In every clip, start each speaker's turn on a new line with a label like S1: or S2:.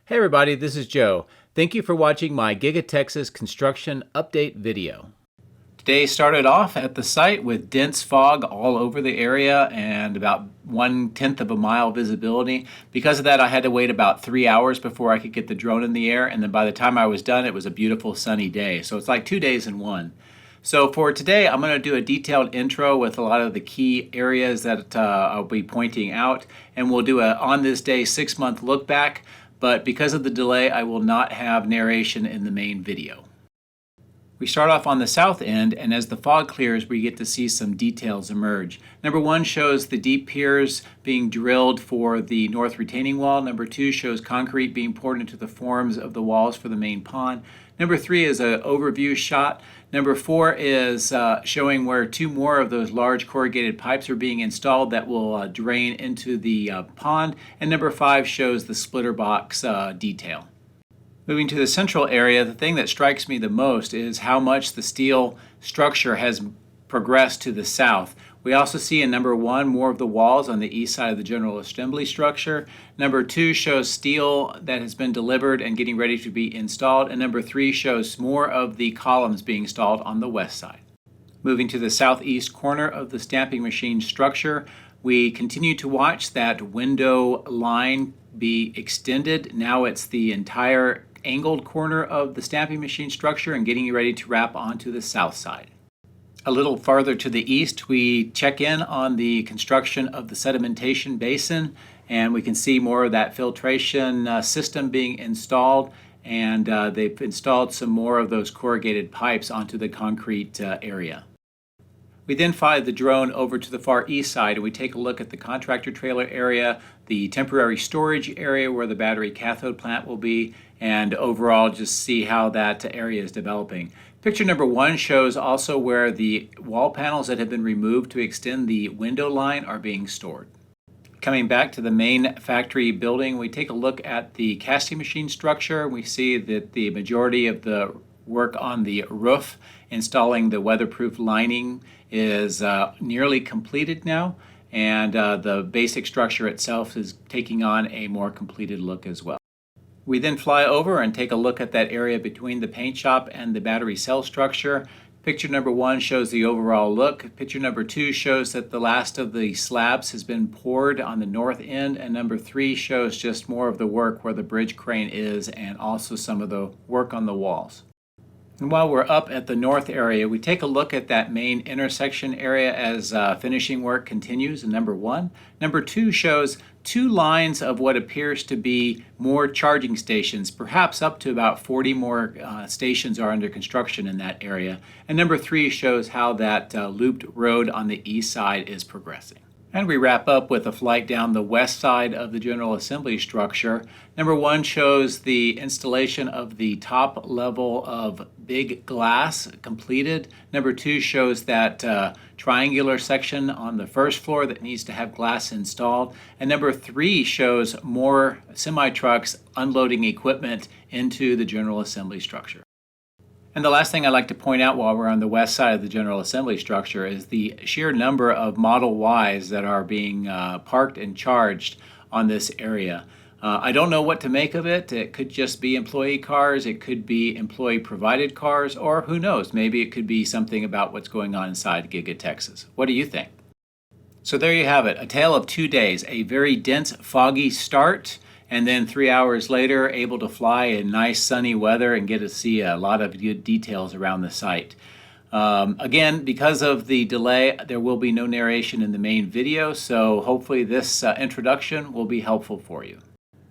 S1: Hey everybody, this is Joe. Thank you for watching my Giga-Texas construction update video. Today started off at the site with dense fog all over the area and about 1/10 of a mile visibility. Because of that, I had to wait about 3 hours before I could get the drone in the air, and then by the time I was done, it was a beautiful sunny day. So it's like 2 days in one. So for today, I'm going to do a detailed intro with a lot of the key areas that I'll be pointing out, and we'll do a on this day 6-month look back. But because of the delay, I will not have narration in the main video. We start off on the south end, and as the fog clears, we get to see some details emerge. Number 1 shows the deep piers being drilled for the north retaining wall. Number 2 shows concrete being poured into the forms of the walls for the main pond. Number 3 is an overview shot. Number 4 is showing where 2 more of those large corrugated pipes are being installed that will drain into the pond. And number 5 shows the splitter box detail. Moving to the central area, the thing that strikes me the most is how much the steel structure has progressed to the south. We also see in number 1 more of the walls on the east side of the General Assembly structure. Number 2 shows steel that has been delivered and getting ready to be installed. And number 3 shows more of the columns being installed on the west side. Moving to the southeast corner of the stamping machine structure, we continue to watch that window line be extended. Now it's the entire angled corner of the stamping machine structure and getting ready to wrap onto the south side. A little farther to the east, we check in on the construction of the sedimentation basin, and we can see more of that filtration system being installed, and they've installed some more of those corrugated pipes onto the concrete area. We then fly the drone over to the far east side, and we take a look at the contractor trailer area, the temporary storage area where the battery cathode plant will be, and overall just see how that area is developing. Picture number 1 shows also where the wall panels that have been removed to extend the window line are being stored. Coming back to the main factory building, we take a look at the casting machine structure. We see that the majority of the work on the roof, installing the weatherproof lining, is nearly completed now, and the basic structure itself is taking on a more completed look as well. We then fly over and take a look at that area between the paint shop and the battery cell structure. Picture number 1 shows the overall look. Picture number 2 shows that the last of the slabs has been poured on the north end, and number 3 shows just more of the work where the bridge crane is and also some of the work on the walls. And while we're up at the north area, we take a look at that main intersection area as finishing work continues in number 1. Number 2 shows 2 lines of what appears to be more charging stations. Perhaps up to about 40 more stations are under construction in that area. And number 3 shows how that looped road on the east side is progressing. And we wrap up with a flight down the west side of the General Assembly structure. Number 1 shows the installation of the top level of big glass completed. Number 2 shows that triangular section on the first floor that needs to have glass installed. And number 3 shows more semi-trucks unloading equipment into the General Assembly structure. And the last thing I'd like to point out while we're on the west side of the General Assembly structure is the sheer number of Model Ys that are being parked and charged on this area. I don't know what to make of it. It could just be employee cars, it could be employee-provided cars, or who knows, maybe it could be something about what's going on inside Giga-Texas. What do you think? So there you have it, a tale of 2 days, a very dense, foggy start, and then 3 hours later, able to fly in nice sunny weather and get to see a lot of good details around the site. Again, because of the delay, there will be no narration in the main video, so hopefully this introduction will be helpful for you.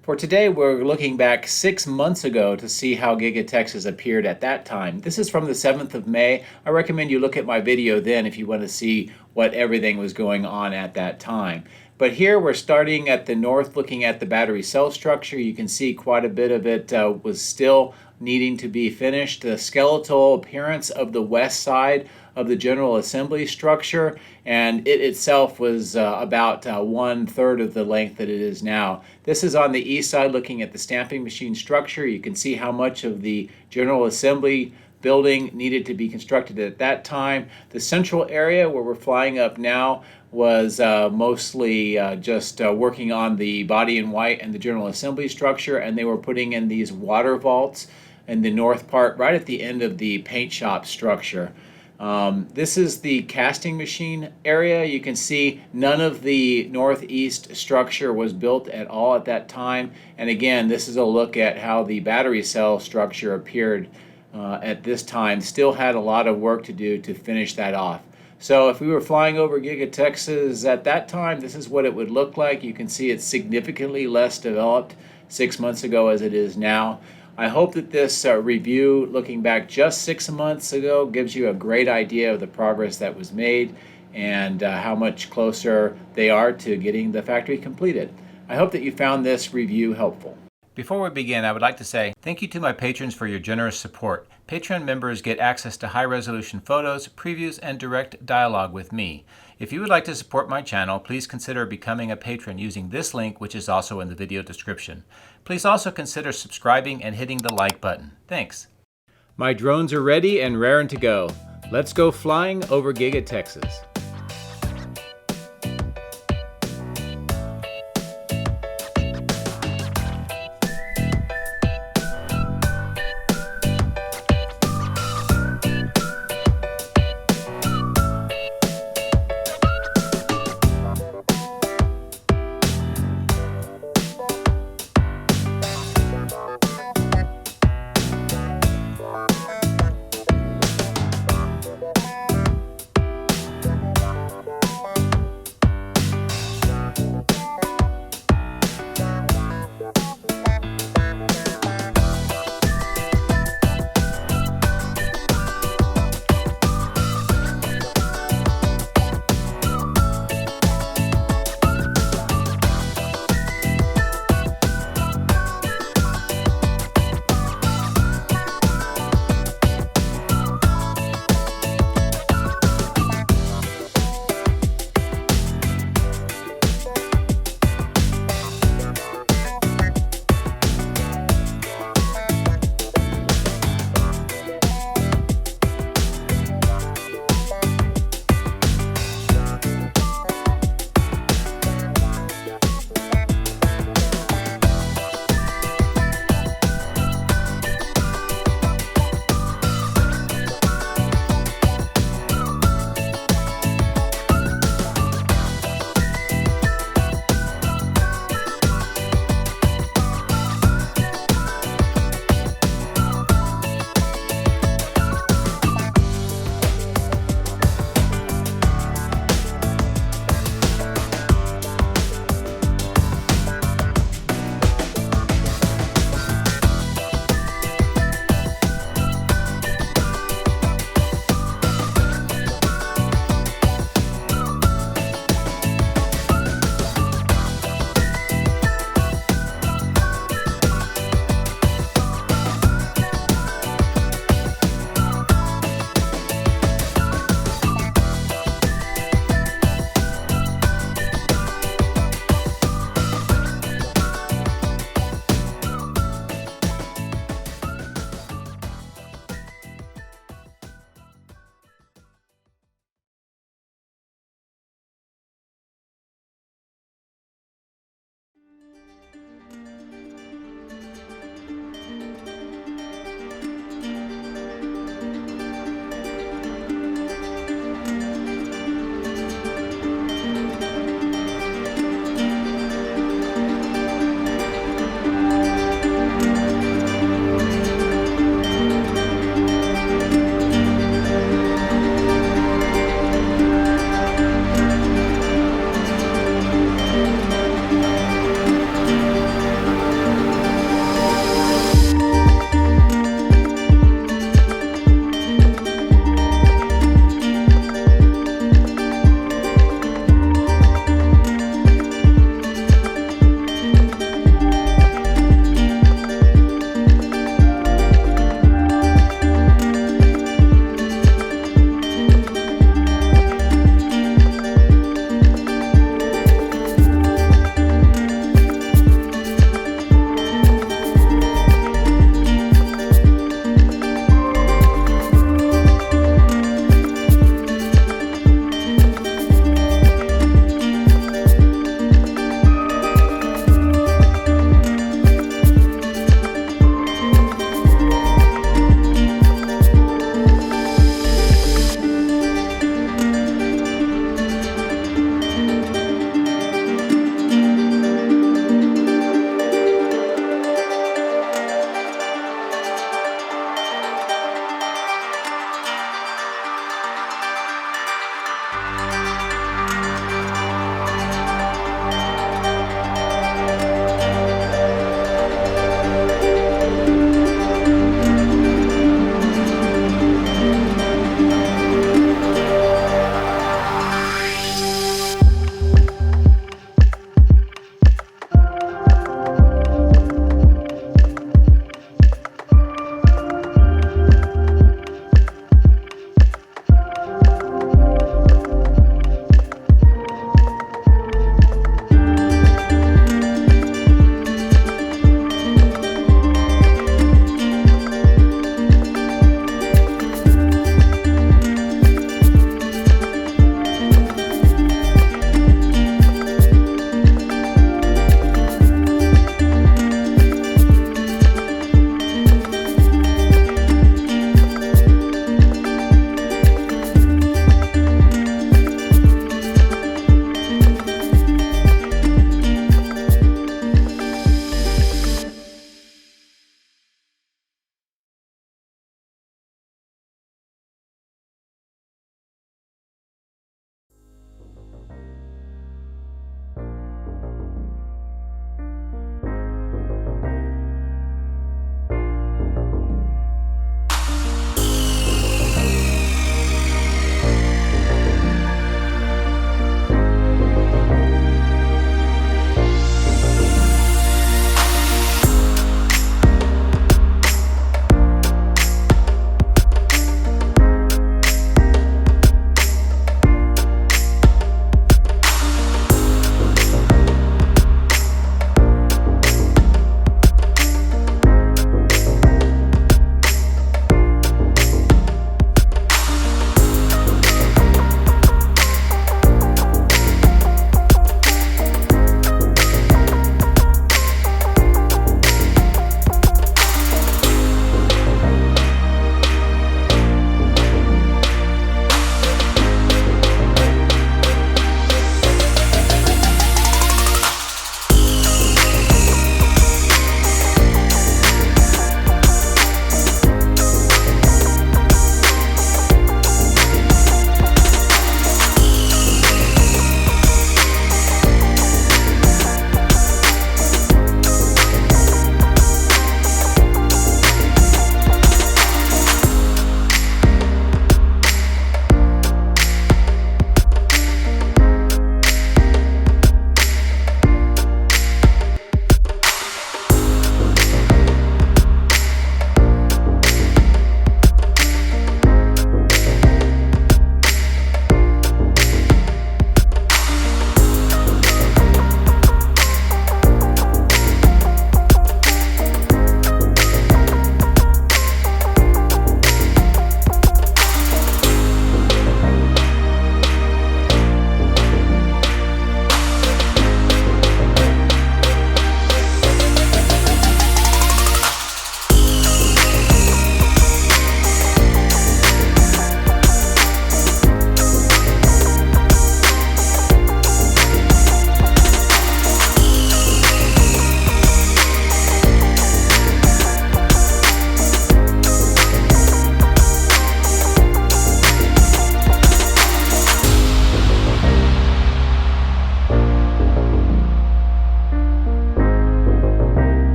S1: For today, we're looking back 6 months ago to see how Giga-Texas appeared at that time. This is from the 7th of May. I recommend you look at my video then if you want to see what everything was going on at that time. But here we're starting at the north, looking at the battery cell structure. You can see quite a bit of it was still needing to be finished. The skeletal appearance of the west side of the General Assembly structure, and it itself was about 1/3 of the length that it is now. This is on the east side looking at the stamping machine structure. You can see how much of the General Assembly building needed to be constructed at that time. The central area where we're flying up now was mostly just working on the body in white and the general assembly structure, and they were putting in these water vaults in the north part right at the end of the paint shop structure. This is the casting machine area. You can see none of the northeast structure was built at all at that time. And again, this is a look at how the battery cell structure appeared at this time. Still had a lot of work to do to finish that off. So if we were flying over Giga-Texas at that time, this is what it would look like. You can see it's significantly less developed 6 months ago as it is now. I hope that this review, looking back just 6 months ago, gives you a great idea of the progress that was made and how much closer they are to getting the factory completed. I hope that you found this review helpful. Before we begin, I would like to say thank you to my patrons for your generous support. Patreon members get access to high-resolution photos, previews, and direct dialogue with me. If you would like to support my channel, please consider becoming a patron using this link, which is also in the video description. Please also consider subscribing and hitting the like button. Thanks. My drones are ready and raring to go. Let's go flying over Giga-Texas.